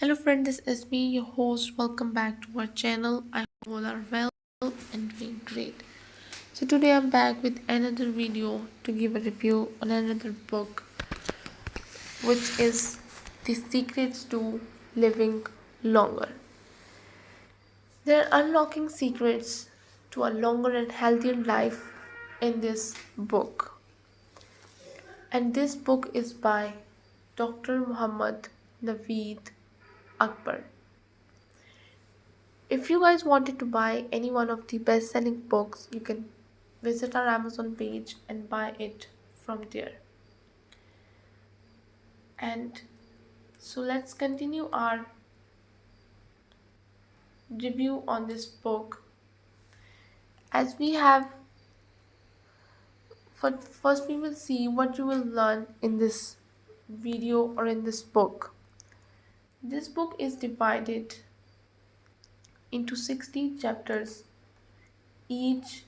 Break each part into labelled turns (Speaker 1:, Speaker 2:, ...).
Speaker 1: Hello friend, this is me, your host. Welcome back to our channel. I hope all are well and doing great. So today I'm back with another video to give a review on another book, which is The Secrets to Living Longer. There are unlocking secrets to a longer and healthier life in this book. And this book is by Dr. Muhammad Naveed Akbar. If you guys wanted to buy any one of the best selling books, you can visit our Amazon page and buy it from there. And so let's continue our review on this book. As we have, first we will see what you will learn in this video or in this book. This book is divided into 60 chapters, each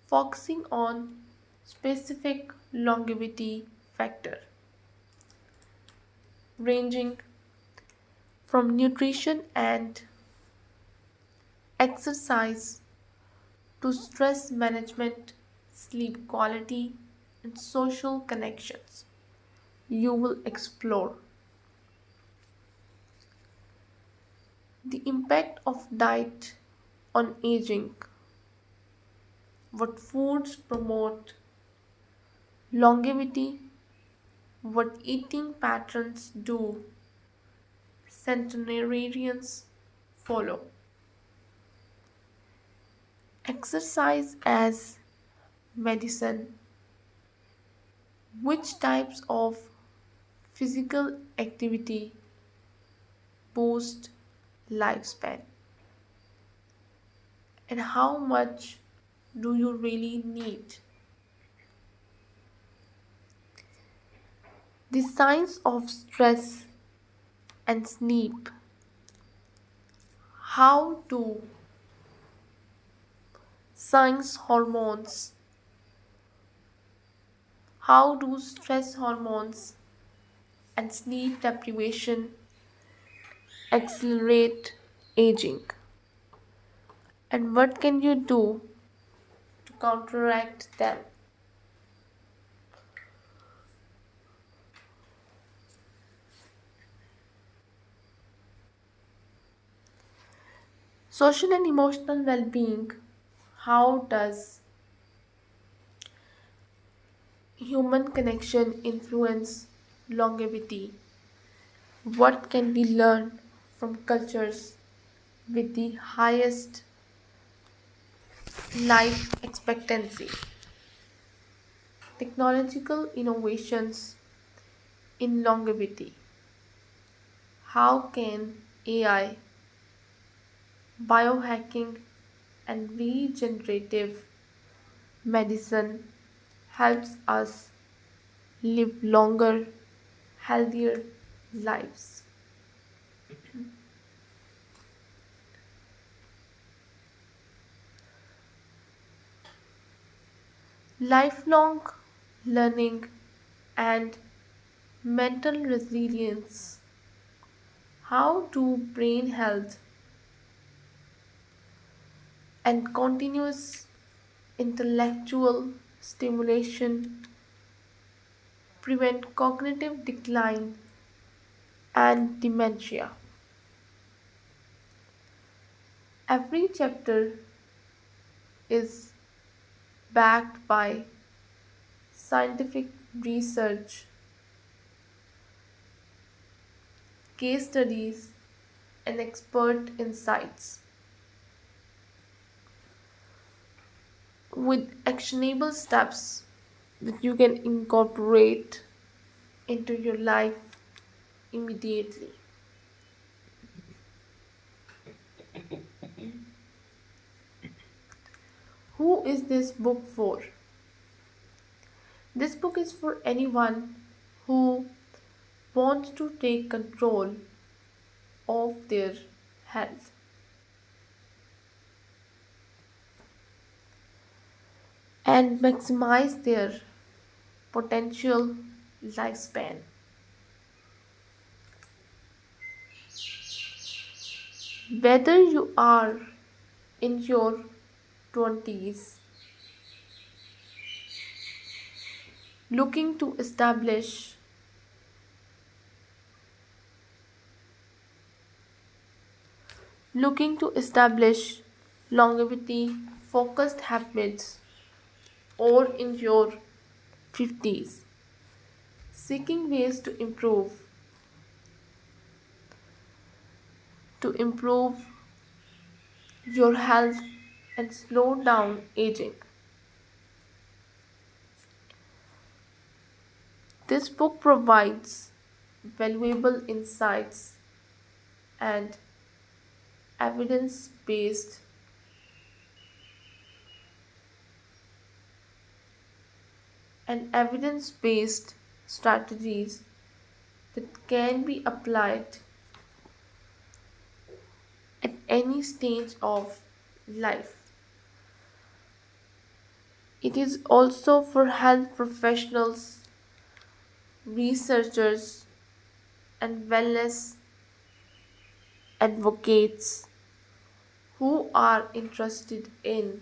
Speaker 1: focusing on specific longevity factor, ranging from nutrition and exercise to stress management, sleep quality, and social connections. You will explore the impact of diet on aging, what foods promote longevity, what eating patterns do centenarians follow, exercise as medicine, which types of physical activity boost lifespan, and how much do you really need? The science of stress and sleep. How do science hormones, how do stress hormones and sleep deprivation accelerate aging? And what can you do to counteract them? Social and emotional well being. How does human connection influence longevity? What can we learn from cultures with the highest life expectancy? Technological innovations in longevity. How can AI, biohacking, and regenerative medicine helps us live longer, healthier lives? Lifelong learning and mental resilience. How do brain health and continuous intellectual stimulation prevent cognitive decline and dementia? Every chapter is backed by scientific research, case studies, and expert insights with actionable steps that you can incorporate into your life immediately. Who is this book for? This book is for anyone who wants to take control of their health and maximize their potential lifespan. Whether you are in your 20s looking to establish longevity focused habits, or in your 50s seeking ways to improve your health and slow down aging. This book provides valuable insights and evidence-based evidence-based strategies that can be applied at any stage of life. It is also for health professionals, researchers, and wellness advocates who are interested in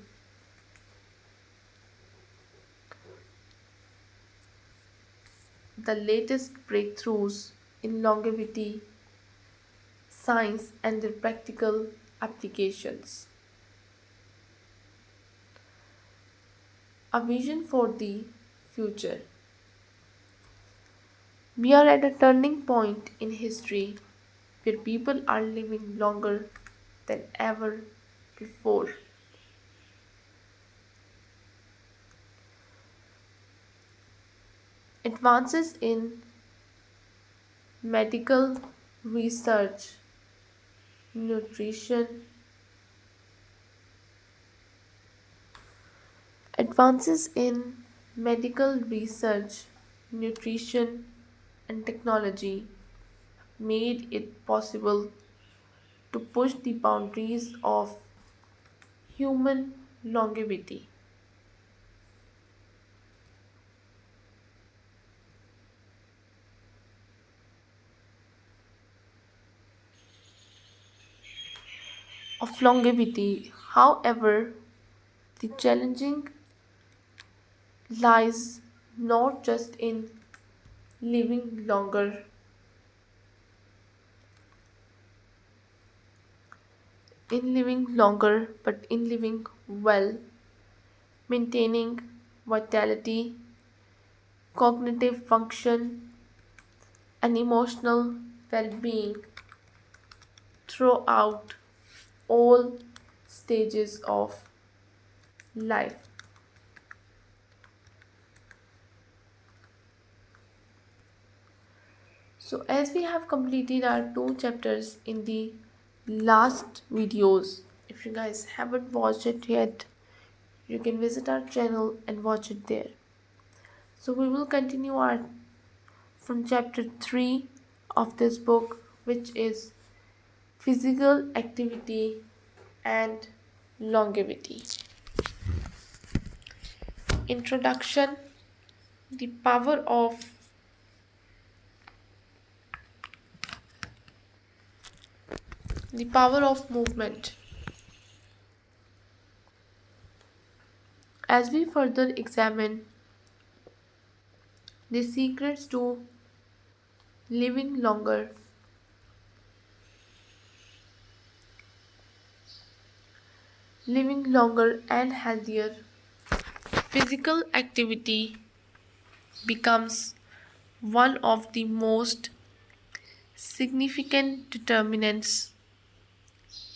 Speaker 1: the latest breakthroughs in longevity science and their practical applications. A vision for the future. We are at a turning point in history where people are living longer than ever before. Advances in medical research, nutrition, advances in medical research, nutrition, and technology made it possible to push the boundaries of human longevity. Of longevity, however, the challenging lies not just living longer, but in living well, maintaining vitality, cognitive function, and emotional well-being throughout all stages of life. So, as we have completed our two chapters in the last videos, if you guys haven't watched it yet, you can visit our channel and watch it there. So, we will continue our from chapter 3 of this book, which is physical activity and longevity. Introduction. The power of movement. As we further examine the secrets to living longer, and healthier, physical activity becomes one of the most significant determinants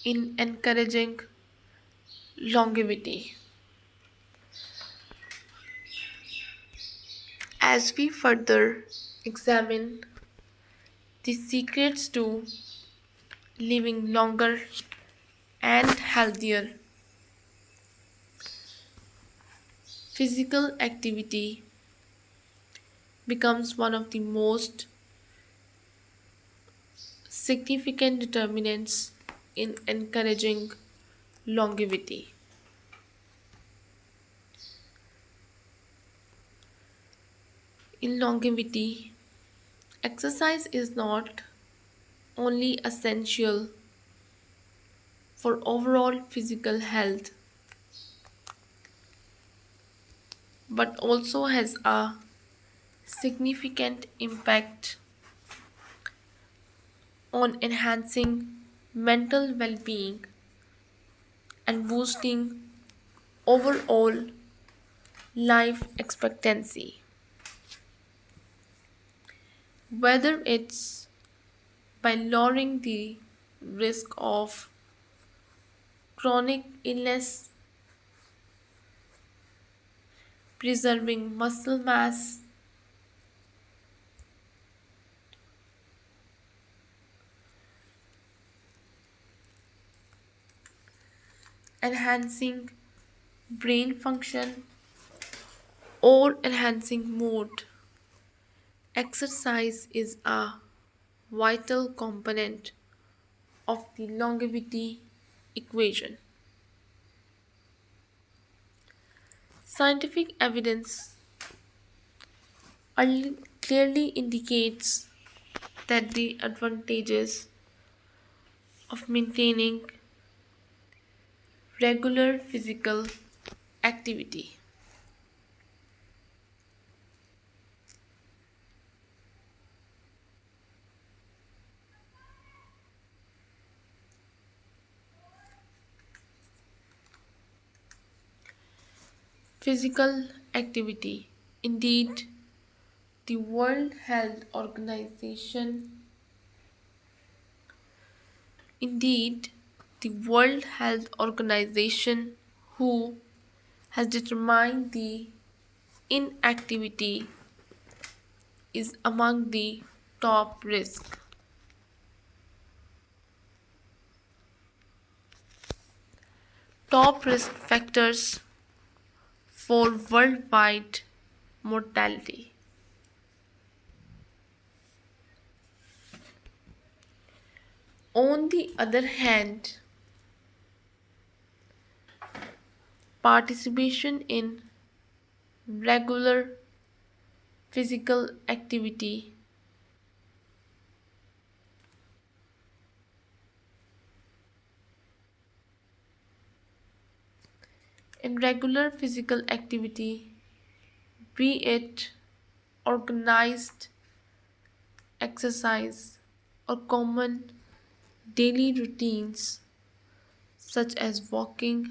Speaker 1: in encouraging longevity. As we further examine the secrets to living longer and healthier, physical activity becomes one of the most significant determinants in encouraging longevity. In longevity, exercise is not only essential for overall physical health, but also has a significant impact on enhancing mental well being and boosting overall life expectancy. Whether it's by lowering the risk of chronic illness, preserving muscle mass, enhancing brain function, or enhancing mood, exercise is a vital component of the longevity equation. Scientific evidence clearly indicates that the advantages of maintaining regular physical activity. Physical activity. Indeed, the World Health Organization Indeed, the World Health Organization WHO has determined the inactivity is among the top risk factors for worldwide mortality. On the other hand, participation regular physical activity in regular physical activity, be it organized exercise or common daily routines such as walking,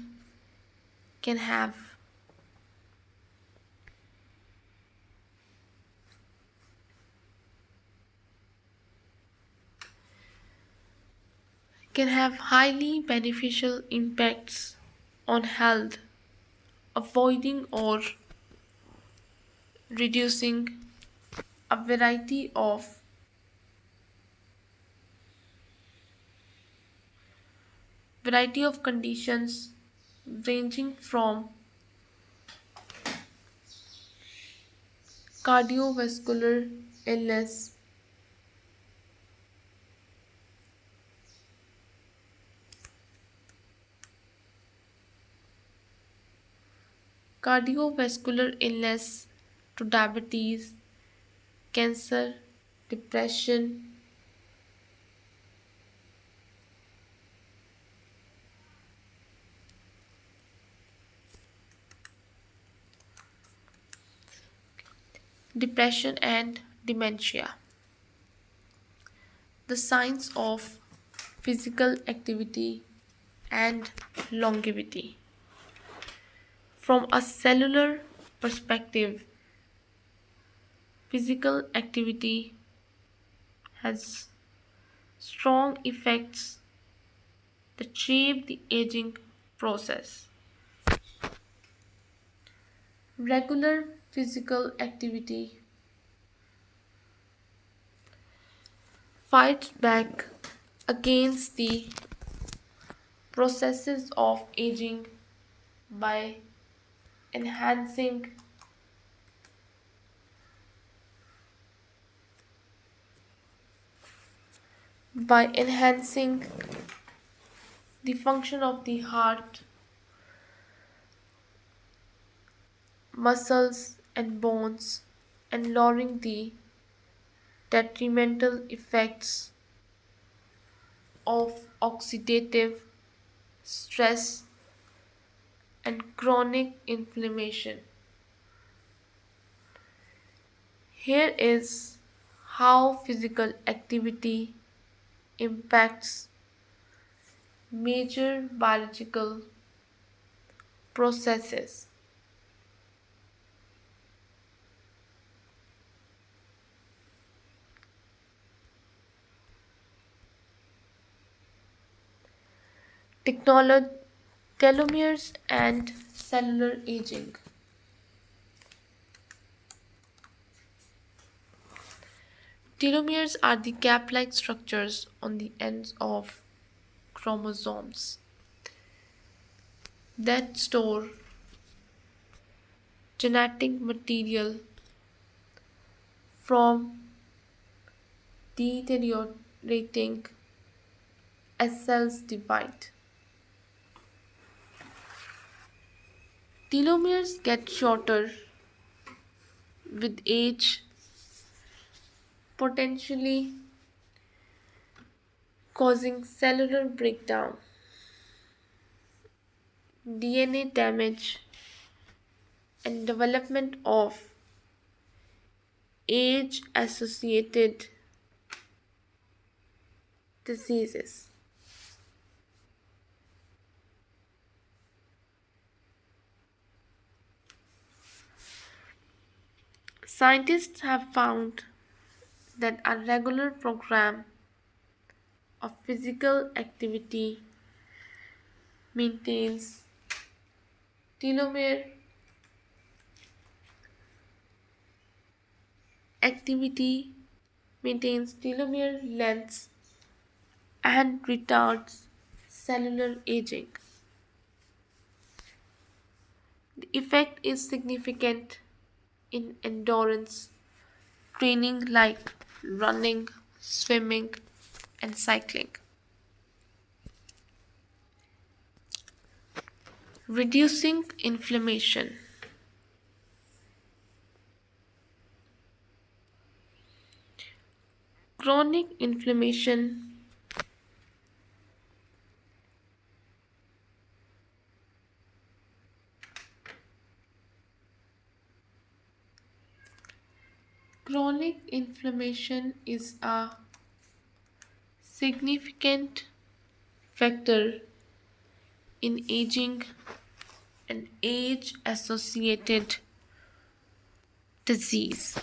Speaker 1: can have highly beneficial impacts on health, avoiding or reducing a variety of conditions ranging from cardiovascular illness, to diabetes, cancer, depression, and dementia. The science of physical activity and longevity. From a cellular perspective, physical activity has strong effects that shape the aging process. Regular physical activity fights back against the processes of aging by enhancing by enhancing the function of the heart, muscles and bones, and lowering the detrimental effects of oxidative stress, and chronic inflammation. Here is how physical activity impacts major biological processes. Technology, telomeres, and cellular aging. Telomeres are the cap like structures on the ends of chromosomes that store genetic material from deteriorating as cells divide. Telomeres get shorter with age, potentially causing cellular breakdown, DNA damage, and development of age associated diseases. Scientists have found that a regular program of physical activity maintains telomere activity maintains telomere lengths and retards cellular aging. The effect is significant in endurance training like running, swimming, and cycling. Reducing inflammation. Chronic inflammation Chronic inflammation is a significant factor in aging and age associated disease,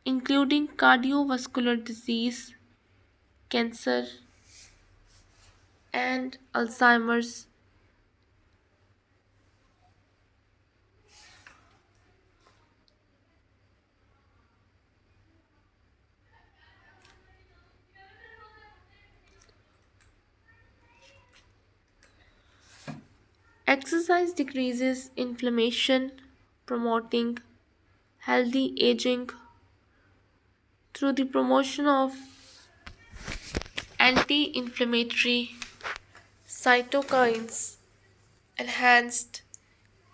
Speaker 1: including cardiovascular disease, cancer, and Alzheimer's. Exercise decreases inflammation, promoting healthy aging through the promotion of anti inflammatory cytokines, enhanced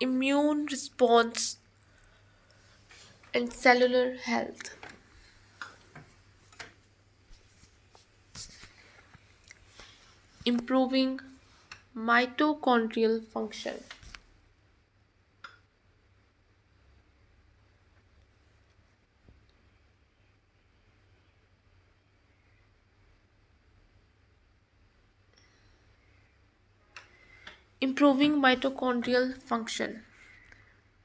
Speaker 1: immune response, and cellular health. Improving mitochondrial function. Improving mitochondrial function.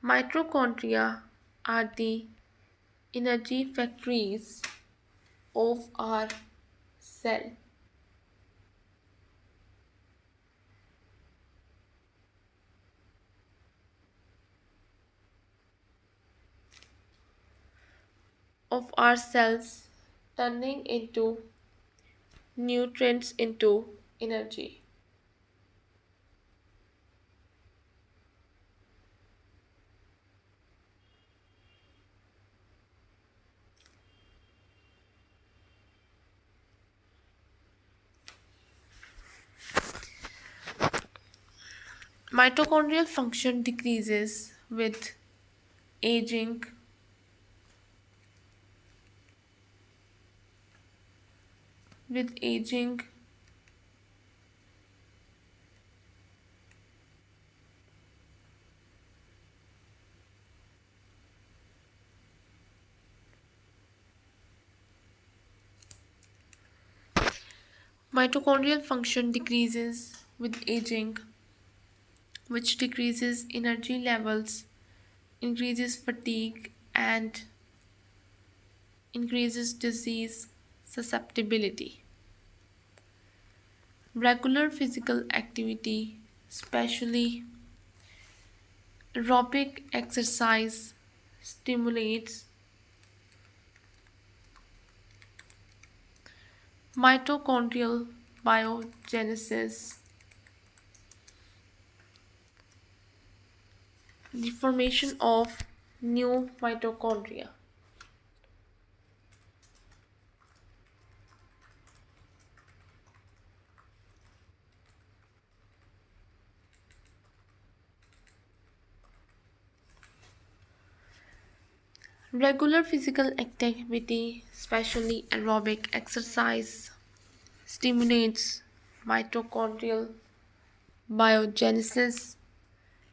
Speaker 1: Mitochondria are the energy factories of our cell. Of our cells turning into nutrients into energy. Mitochondrial function decreases with aging with aging. Mitochondrial function decreases with aging, which decreases energy levels, increases fatigue, and increases disease susceptibility. Regular physical activity, especially aerobic exercise, stimulates mitochondrial biogenesis, the formation of new mitochondria. Regular physical activity, especially aerobic exercise, stimulates mitochondrial biogenesis,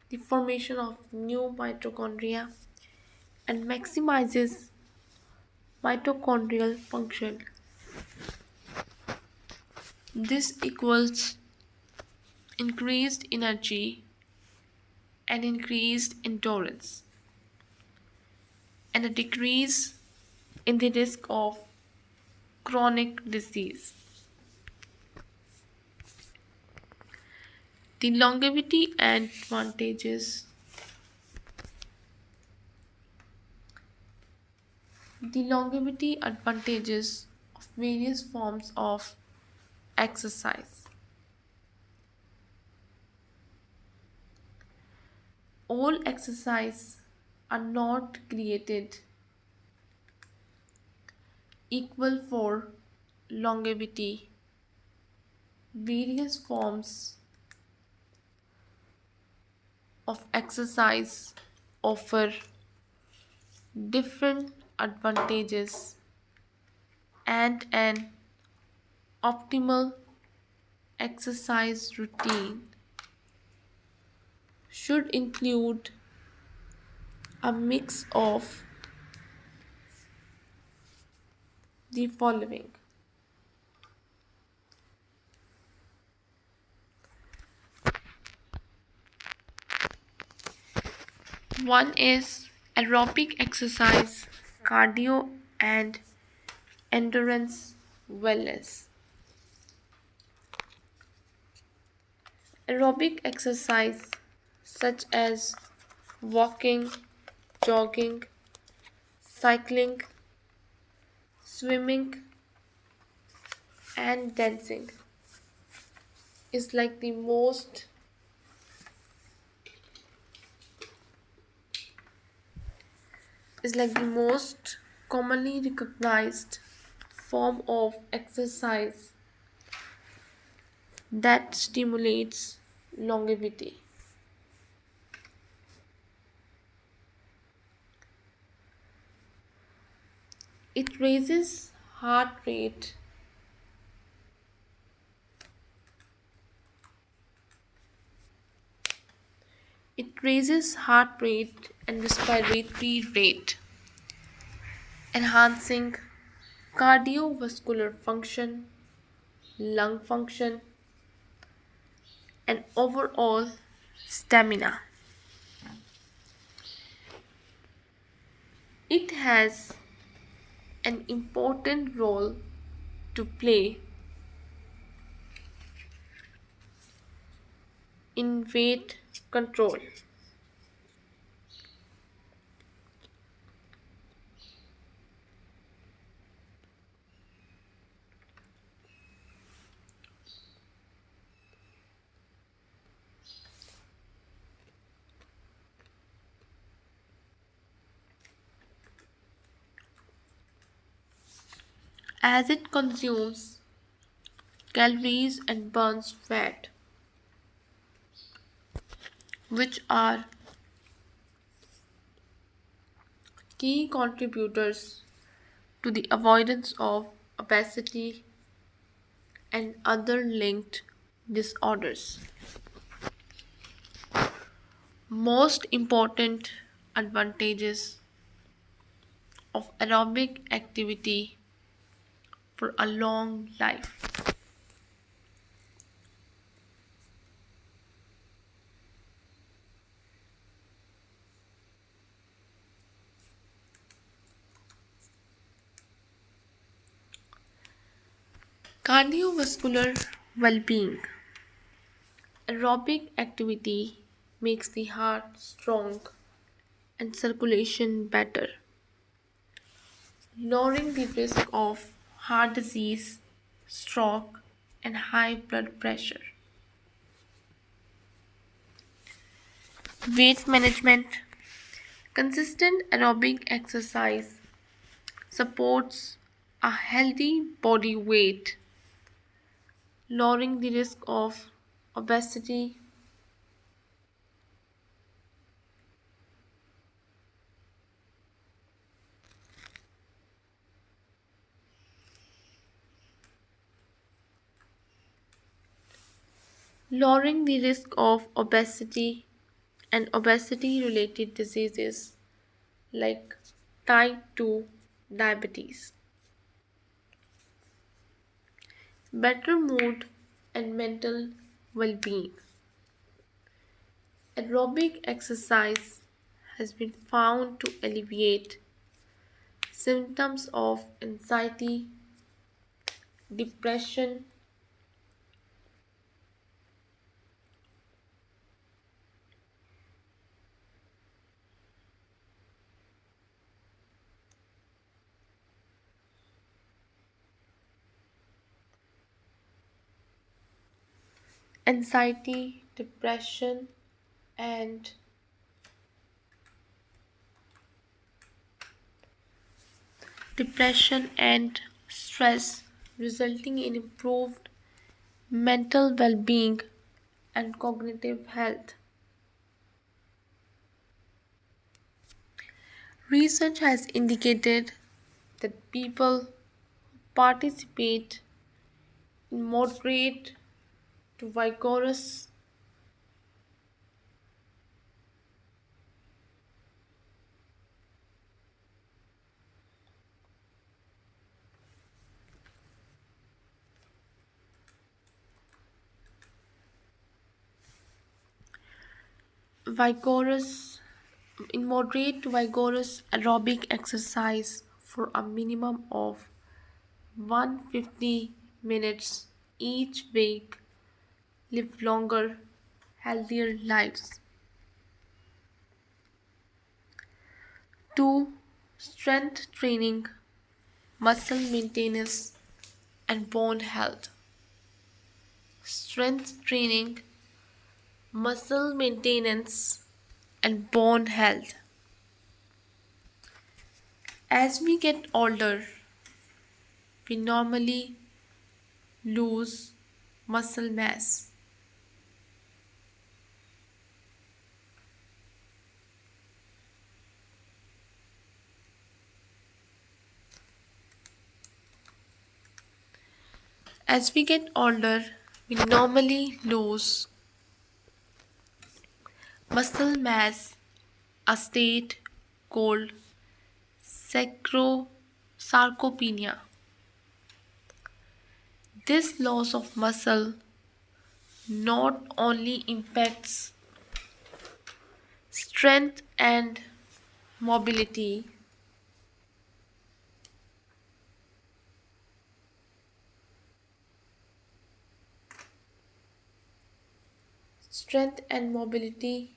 Speaker 1: the formation of new mitochondria, and maximizes mitochondrial function. This equals increased energy and increased endurance, and a decrease in the risk of chronic disease. The longevity advantages. The longevity advantages of various forms of exercise. All exercise are not created equal for longevity. Various forms of exercise offer different advantages, and an optimal exercise routine should include a mix of the following. One is aerobic exercise, cardio, and endurance wellness. Aerobic exercise such as walking, jogging, cycling, swimming, and dancing is like the most commonly recognized form of exercise that stimulates longevity. It raises heart rate, and respiratory rate, enhancing cardiovascular function, lung function, and overall stamina. It has an important role to play in weight control. As it consumes calories and burns fat, which are key contributors to the avoidance of obesity and other linked disorders. Most important advantages of aerobic activity for a long life. Cardiovascular well being. Aerobic activity makes the heart strong and circulation better, lowering the risk of heart disease, stroke, and high blood pressure. Weight management. Consistent aerobic exercise supports a healthy body weight, lowering the risk of obesity, and obesity related diseases like type 2 diabetes. Better mood and mental well being. Aerobic exercise has been found to alleviate symptoms of anxiety, depression, depression, and stress, resulting in improved mental well being and cognitive health. Research has indicated that people participate in moderate to vigorous vigorous vigorous aerobic exercise for a minimum of 150 minutes each week live longer, healthier lives. 2. Strength training, muscle maintenance, and bone health. Strength training, muscle maintenance, and bone health. As we get older, we normally lose muscle mass. As we get older, we normally lose muscle mass, a state called sarcopenia. This loss of muscle not only impacts strength and mobility, strength and mobility,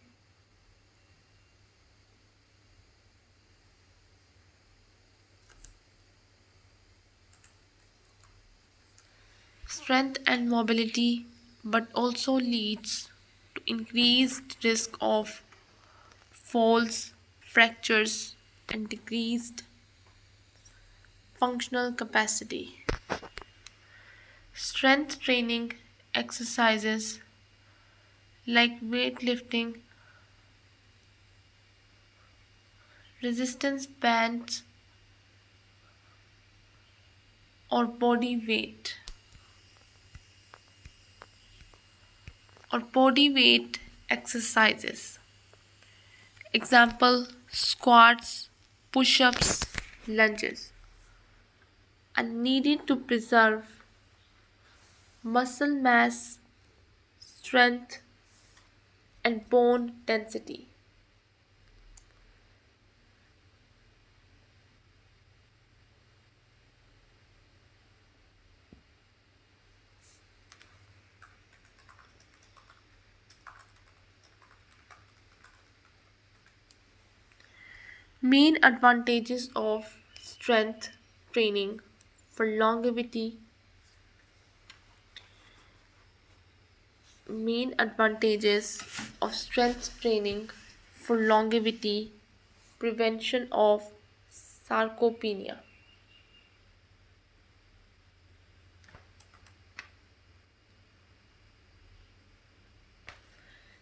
Speaker 1: strength and mobility, but also leads to increased risk of falls, fractures, and decreased functional capacity. Strength training exercises like weightlifting, resistance bands, or body weight or body weight exercises. Example squats, push ups, lunges are needed to preserve muscle mass, strength, and bone density. Main advantages of strength training for longevity. Main advantages of strength training for longevity, prevention of sarcopenia.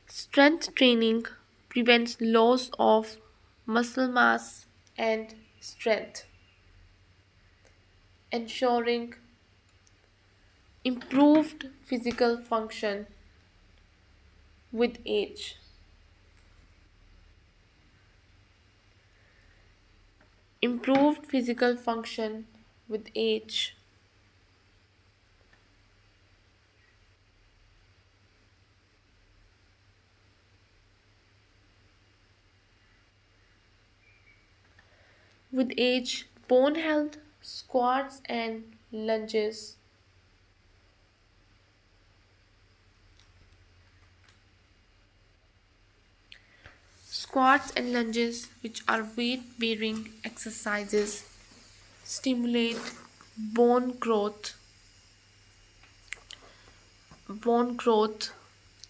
Speaker 1: Strength training prevents loss of muscle mass and strength, ensuring improved physical function with age. Improved physical function with age. With age, bone health, squats and lunges. Squats and lunges, which are weight bearing exercises, stimulate bone growth, bone growth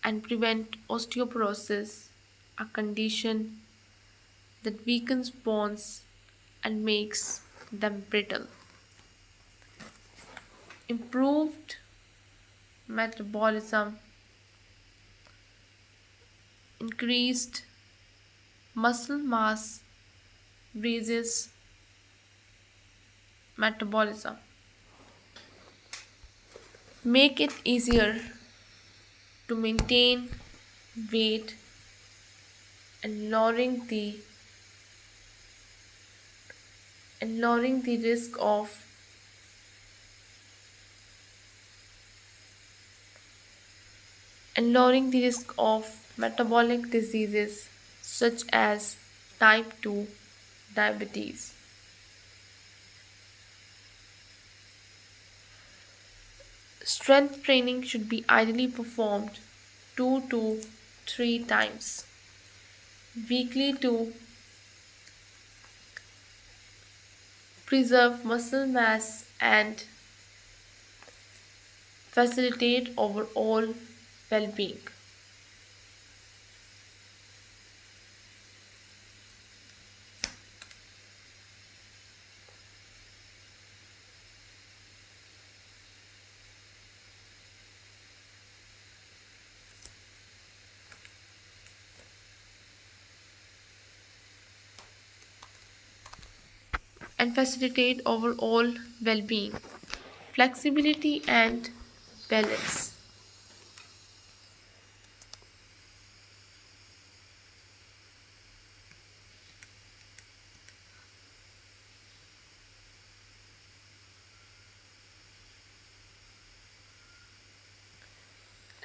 Speaker 1: and prevent osteoporosis, a condition that weakens bones and makes them brittle. Improved metabolism, increased muscle mass raises metabolism. Make it easier to maintain weight and lowering the risk of metabolic diseases such as type 2 diabetes. Strength training should be ideally performed 2 to 3 times weekly to preserve muscle mass and facilitate overall well being. And facilitate overall well being, flexibility, and balance.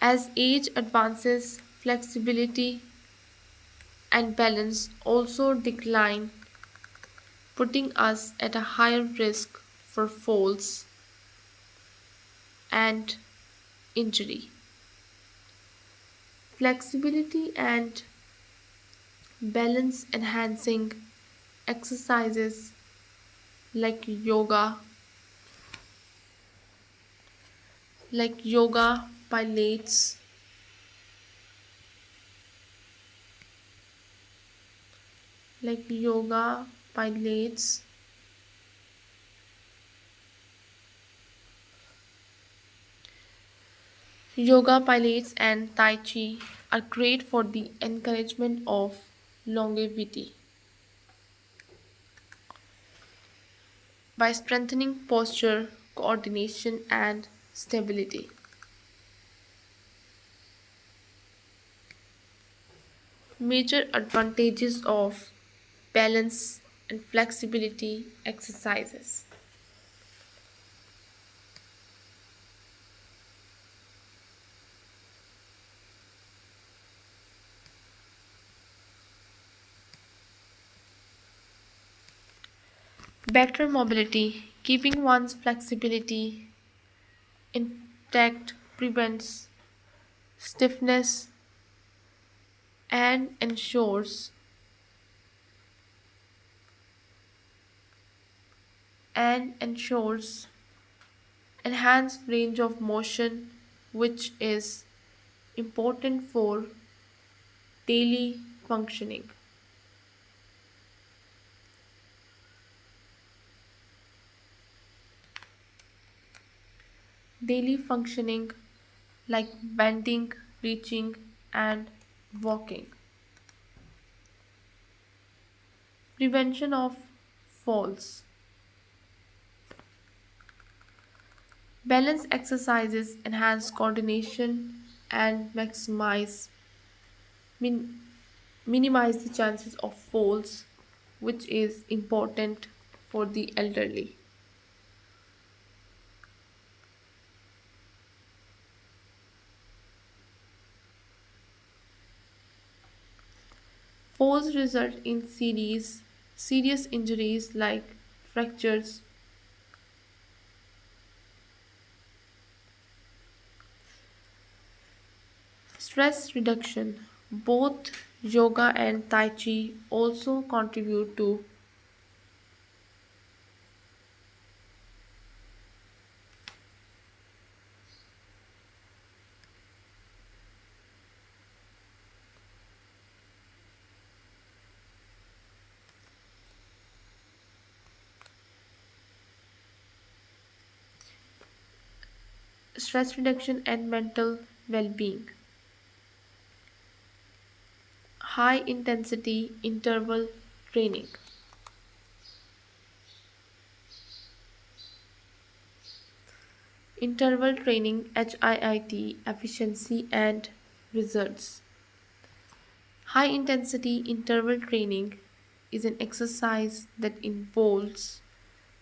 Speaker 1: As age advances, flexibility and balance also decline, putting us at a higher risk for falls and injury. Flexibility and balance enhancing exercises like yoga, pilates, like yoga, pilates, and Tai Chi are great for the encouragement of longevity by strengthening posture, coordination, and stability. Major advantages of balance and flexibility exercises. Better mobility. Keeping one's flexibility intact prevents stiffness and ensures enhanced range of motion, which is important for daily functioning. Daily functioning like bending, reaching, and walking. Prevention of falls. Balance exercises enhance coordination and min- minimize the chances of falls, which is important for the elderly. Falls result in serious injuries like fractures. Stress reduction. Both yoga and tai chi also contribute to stress reduction and mental well-being. High intensity interval training. Interval training HIIT efficiency and results. High intensity interval training is an exercise that involves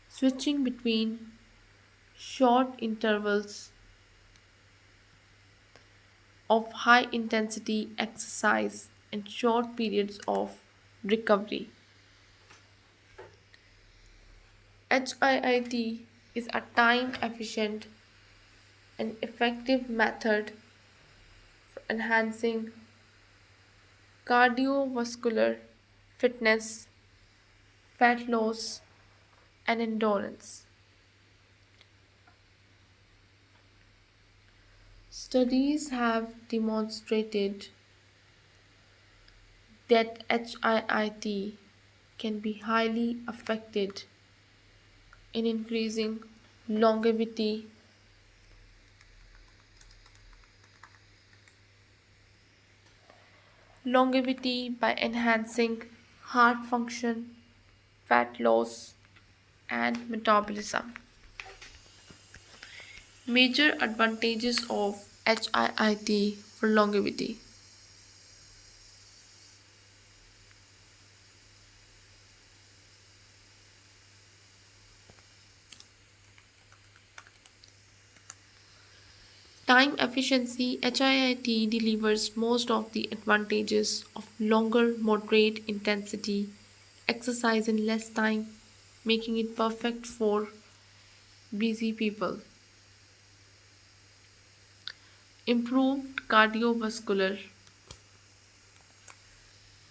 Speaker 1: switching between short intervals of high intensity exercise and short periods of recovery. HIIT is a time efficient and effective method for enhancing cardiovascular fitness, fat loss, and endurance. Studies have demonstrated that HIIT can be highly effective in increasing longevity, longevity by enhancing heart function, fat loss, and metabolism. Major advantages of HIIT for longevity. Time efficiency. HIIT delivers most of the advantages of longer moderate intensity exercise in less time, making it perfect for busy people. Improved cardiovascular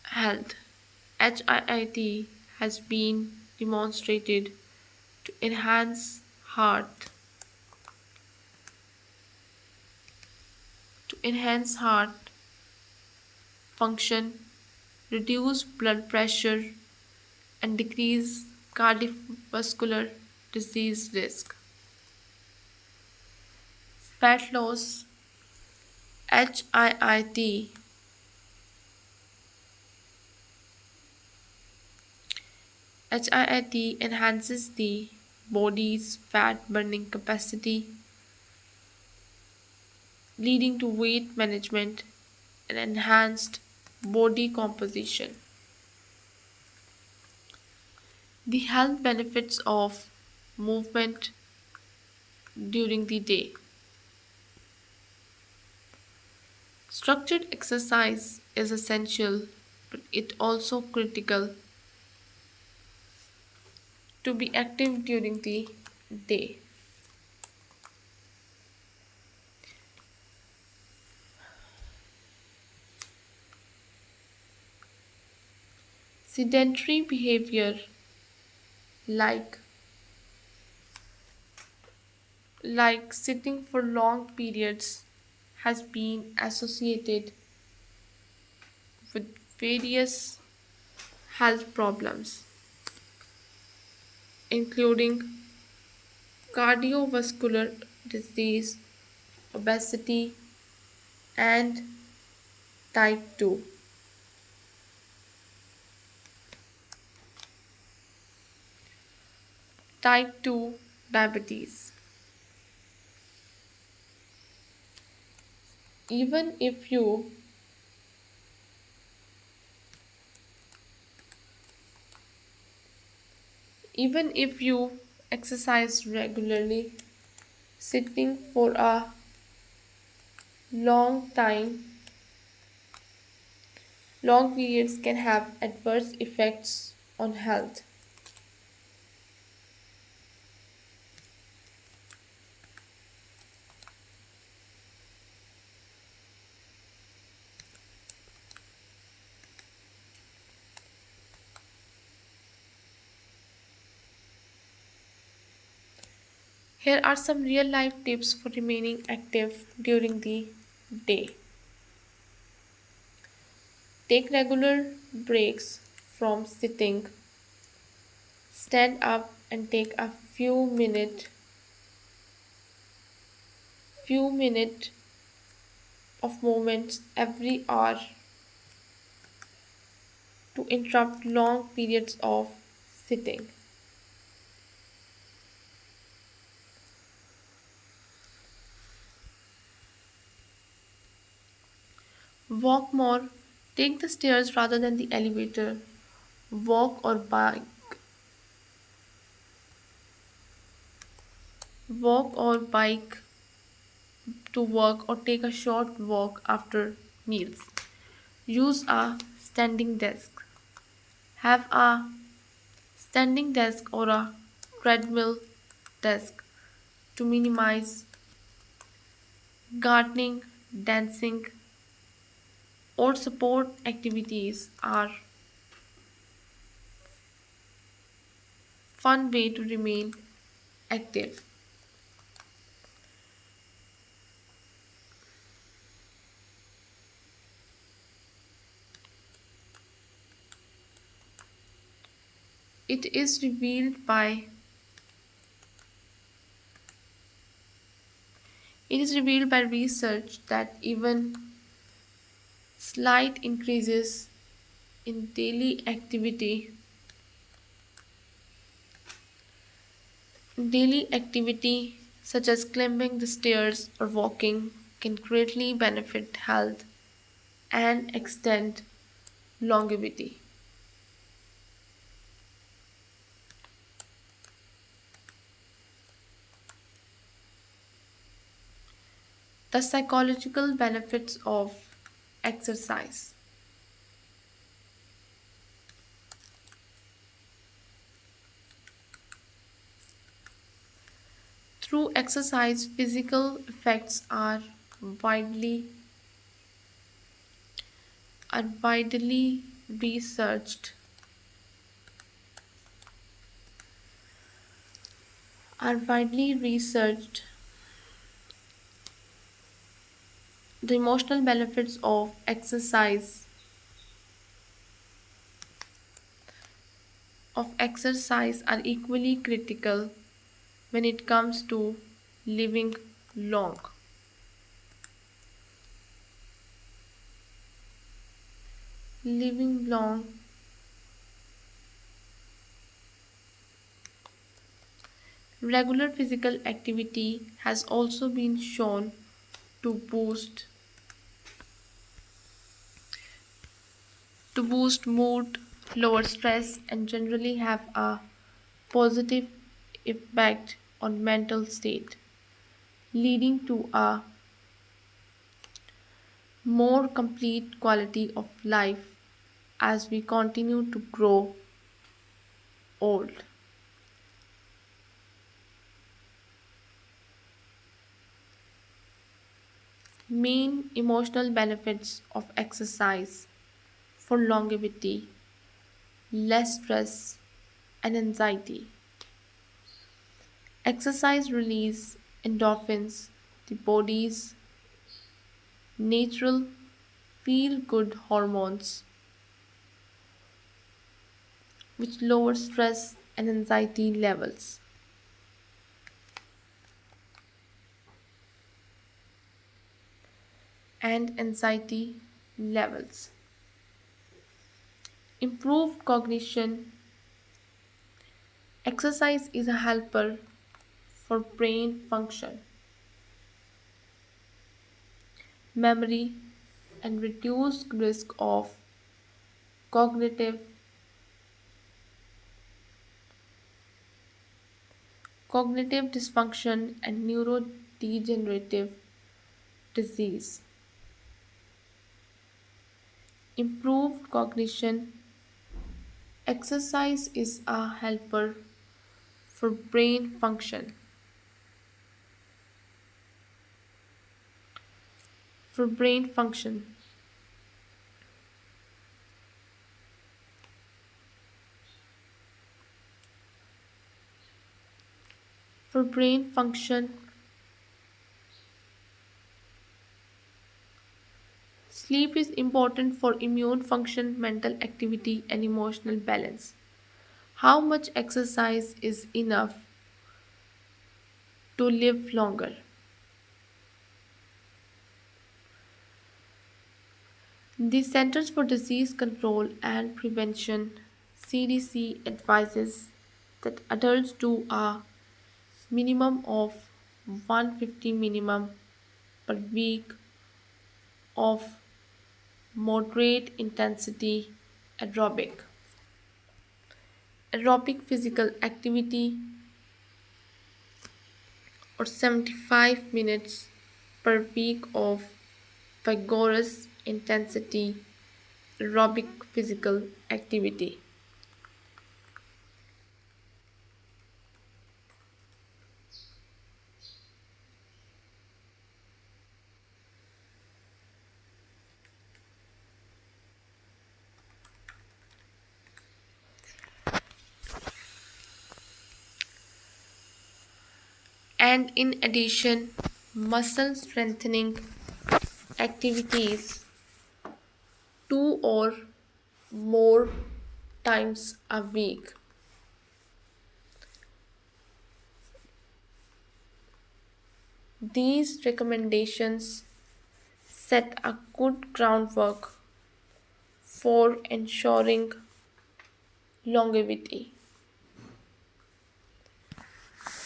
Speaker 1: health. HIIT has been demonstrated to enhance heart function, reduce blood pressure, and decrease cardiovascular disease risk. Fat loss. HIIT HIIT enhances the body's fat burning capacity, leading to weight management and enhanced body composition. The health benefits of movement during the day. Structured exercise is essential, but it also critical to be active during the day. Sedentary behavior like sitting for long periods has been associated with various health problems including cardiovascular disease, obesity and type 2. Type 2 diabetes. Even if you even if you exercise regularly, sitting for a long time, long periods can have adverse effects on health. Here are some real life tips for remaining active during the day. Take regular breaks from sitting. Stand up and take a few minute of movements every hour to interrupt long periods of sitting. Walk more. Take the stairs rather than the elevator. Walk or bike. Walk or bike to work or take a short walk after meals. Use a standing desk. Have a standing desk or a treadmill desk to minimize gardening, dancing, or support activities are fun way to remain active. It is revealed by it is revealed by research that even slight increases in daily activity such as climbing the stairs or walking can greatly benefit health and extend longevity. The psychological benefits of exercise. Through exercise, physical effects widely widely researched are widely researched. The emotional benefits of exercise are equally critical when it comes to living long. Living long, regular physical activity has also been shown to to boost mood, lower stress, and generally have a positive effect on mental state, leading to a more complete quality of life as we continue to grow old. Main emotional benefits of exercise for longevity, less stress and anxiety. Exercise release endorphins, the body's natural feel good hormones, which lower stress and anxiety levels. And anxiety levels. Improve cognition. Exercise is a helper for brain function, memory, and reduced risk of cognitive cognitive dysfunction and neurodegenerative disease. Improved cognition. Exercise is a helper for brain function, for brain function, for brain function. Sleep is important for immune function, mental activity, and emotional balance. How much exercise is enough to live longer? The Centers for Disease Control and Prevention CDC advises that adults do a minimum of 150 minimum per week of moderate intensity aerobic aerobic physical activity or 75 minutes per week of vigorous intensity aerobic physical activity. And in addition, muscle strengthening activities 2 or more times a week. These recommendations set a good groundwork for ensuring longevity.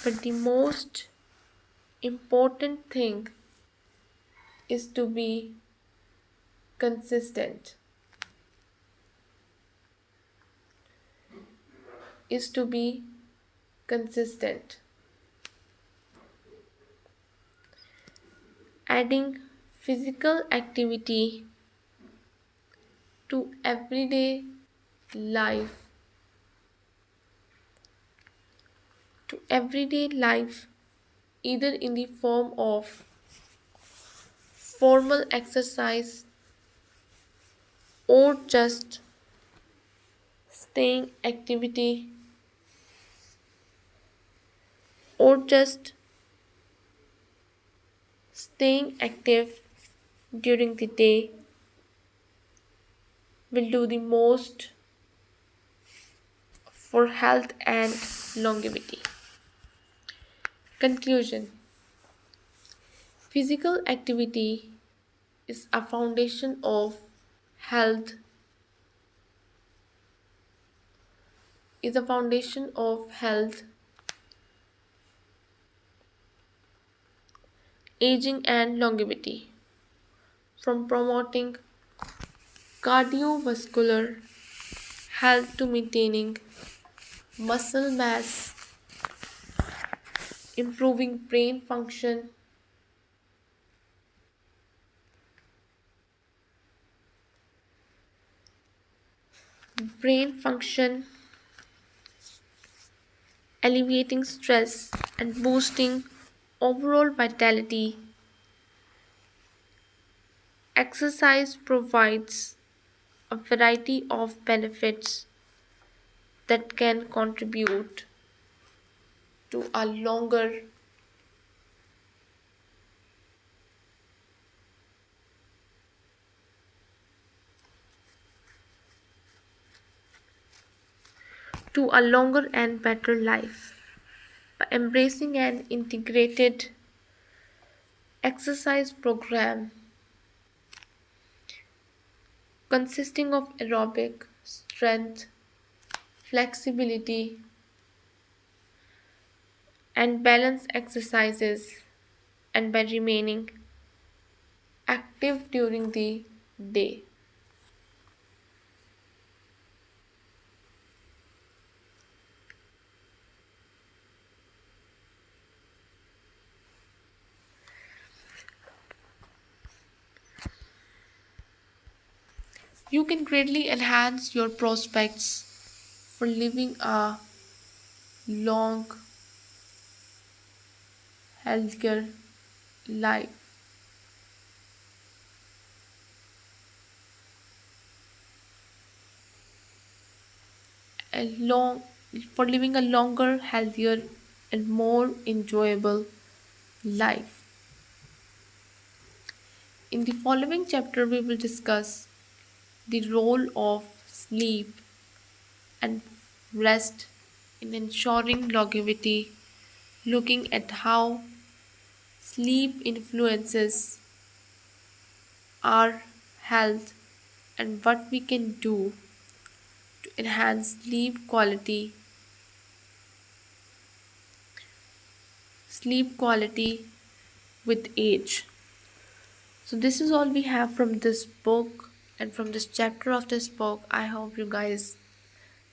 Speaker 1: But the most important thing is to be consistent, is to be consistent. Adding physical activity to life, everyday life, either in the form of formal exercise or just staying activity or just staying active during the day will do the most for health and longevity. Conclusion. Physical activity is a foundation of health, is a foundation of health, aging and longevity. From promoting cardiovascular health to maintaining muscle mass, improving brain function, alleviating stress and boosting overall vitality. Exercise provides a variety of benefits that can contribute to a longer and better life. By embracing an integrated exercise program consisting of aerobic, strength, flexibility, and balance exercises, and by remaining active during the day. You can greatly enhance your prospects for living a long, healthier life. A long For living a longer, healthier, and more enjoyable life. In the following chapter, we will discuss the role of sleep and rest in ensuring longevity, looking at how sleep influences our health and what we can do to enhance sleep quality with age. So this is all we have from this book and from this chapter of this book. I hope you guys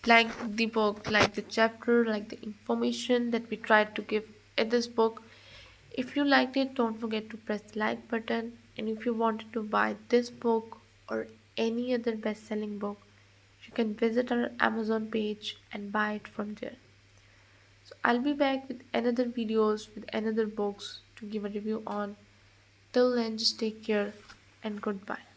Speaker 1: like the book, like the chapter, like the information that we tried to give in this book. If you liked it, don't forget to press the like button. And if you wanted to buy this book or any other best-selling book, you can visit our Amazon page and buy it from there. So I'll be back with another videos with another books to give a review on. Till then, just take care and goodbye.